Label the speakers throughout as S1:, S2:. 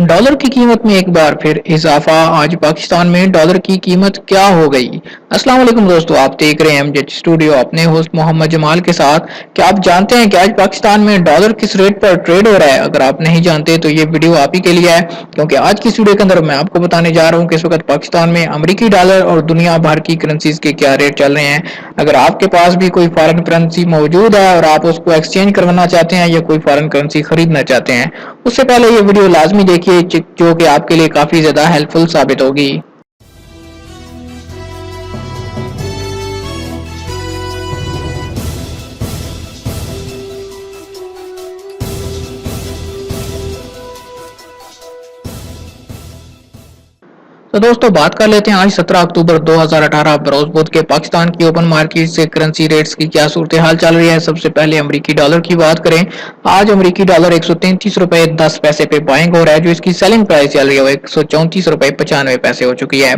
S1: Dollar की कीमत में एक बार फिर इजाफा। आज पाकिस्तान में डॉलर की कीमत क्या हो गई। अस्सलाम वालेकुम दोस्तों, आप देख रहे हैं एमजेड स्टूडियो अपने होस्ट मोहम्मद जमाल के साथ। क्या आप जानते हैं कि आज पाकिस्तान में डॉलर किस रेट पर ट्रेड हो रहा है? अगर आप नहीं जानते तो ये वीडियो आप ही के लिए है, क्योंकि आज की इस वीडियो के अंदर मैं आपको बताने जा रहा हूँ कि इस वक्त पाकिस्तान में अमेरिकी डॉलर और दुनिया भर की करेंसीज के क्या रेट चल रहे हैं। अगर आपके पास भी कोई फॉरेन करेंसी मौजूद है और आप उसको एक्सचेंज करवाना चाहते हैं या कोई फॉरेन करेंसी खरीदना चाहते हैं, उससे पहले ये वीडियो लाजमी देखिए, जो कि आपके लिए काफी ज्यादा हेल्पफुल साबित होगी। तो दोस्तों बात कर लेते हैं आज 17 अक्टूबर 2018 बरोज के पाकिस्तान की ओपन मार्केट से करेंसी रेट्स की क्या सूरत हाल चल रही है। सबसे पहले अमेरिकी डॉलर की बात करें। आज अमेरिकी डॉलर 133 रुपए 10 पैसे पे बाइंग हो रहा है। जो इसकी सेलिंग प्राइस चल रही है वो 134 रुपए 95 पैसे हो चुकी है।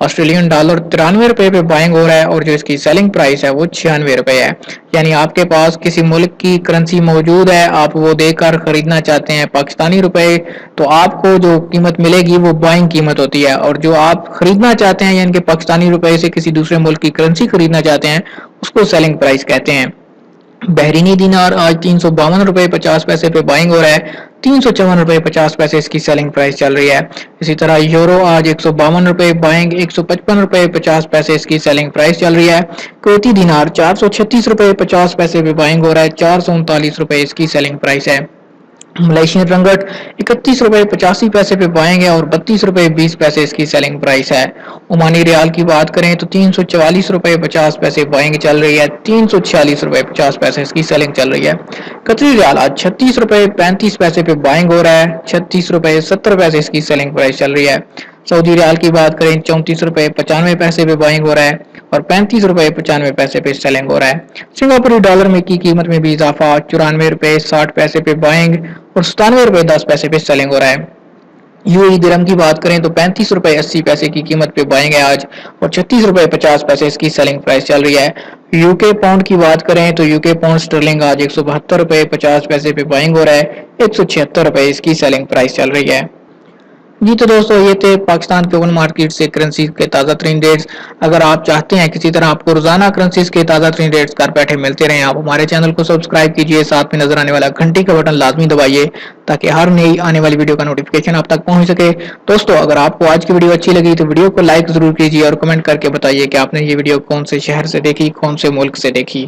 S1: ऑस्ट्रेलियन डॉलर 93 रुपए पे बाइंग हो रहा है और जो इसकी सेलिंग प्राइस है वो 96 रुपए है। यानी आपके पास किसी मुल्क की करेंसी मौजूद है, आप वो देकर खरीदना चाहते हैं पाकिस्तानी रुपए, तो आपको जो कीमत मिलेगी वो बाइंग कीमत होती है, और जो आप खरीदना चाहते हैं यानी कि पाकिस्तानी रुपए से किसी दूसरे मुल्क की करेंसी खरीदना चाहते हैं, उसको सेलिंग प्राइस कहते हैं। बहरीनी दिनार आज 352 रुपए 50 पैसे पे बाइंग हो रहा है। 354 रुपए 50 पैसे इसकी सेलिंग प्राइस चल रही है। इसी तरह यूरो आज 152 रुपए बाइंग, 155 रुपए 50 पैसे इसकी सेलिंग प्राइस चल रही है। कुवैती दिनार 436 रुपए 50 पैसे पे बाइंग हो रहा है। 439 रुपए इसकी सेलिंग प्राइस है। मलेशियन रंगट 31 रुपए 85 पैसे पे बाइंग है और 32 रुपए 20 पैसे इसकी सेलिंग प्राइस है। ओमानी रियाल की बात करें तो 344 रुपए 50 पैसे बाइंग चल रही है। 346 रुपए 50 पैसे इसकी सेलिंग चल रही है। कतरी रियाल आज 36 रुपए 35 पैसे पे बाइंग हो रहा है। 36 रुपए 70 पैसे इसकी सेलिंग प्राइस चल रही है। सऊदी रियाल की बात करें 34 रुपए 95 पैसे पे बाइंग हो रहा है और 35 रुपए 95 पैसे पे सेलिंग हो रहा है। सिंगापुरी डॉलर में की कीमत में भी इजाफा। 94 रुपए 60 पैसे पे बाइंग और 97 रुपए 10 पैसे पे सेलिंग हो रहा है। यूएई दिरहम की बात करें तो 35 रुपए 80 पैसे की कीमत पे बाइंग है आज और 36 रुपए 50 पैसे इसकी सेलिंग प्राइस चल रही है। यूके पाउंड की बात करें तो यूके पाउंड स्टर्लिंग आज 172 रुपए 50 पैसे पे बाइंग हो रहा है। 176 रुपए इसकी सेलिंग प्राइस चल रही है। जी तो दोस्तों ये थे पाकिस्तान के ओपन मार्केट से करेंसी के ताज़ा तरीन रेट्स। अगर आप चाहते हैं किसी तरह आपको रोजाना करेंसीज के ताज़ा तरीन रेट्स घर बैठे मिलते रहे, आप हमारे चैनल को सब्सक्राइब कीजिए, साथ में नजर आने वाला घंटी का बटन लाजमी दबाइए ताकि हर नई आने वाली वीडियो का नोटिफिकेशन आप तक पहुंच सके। दोस्तों अगर आपको आज की वीडियो अच्छी लगी तो वीडियो को लाइक जरूर कीजिए और कमेंट करके बताइए कि आपने ये वीडियो कौन से शहर से देखी, कौन से मुल्क से देखी।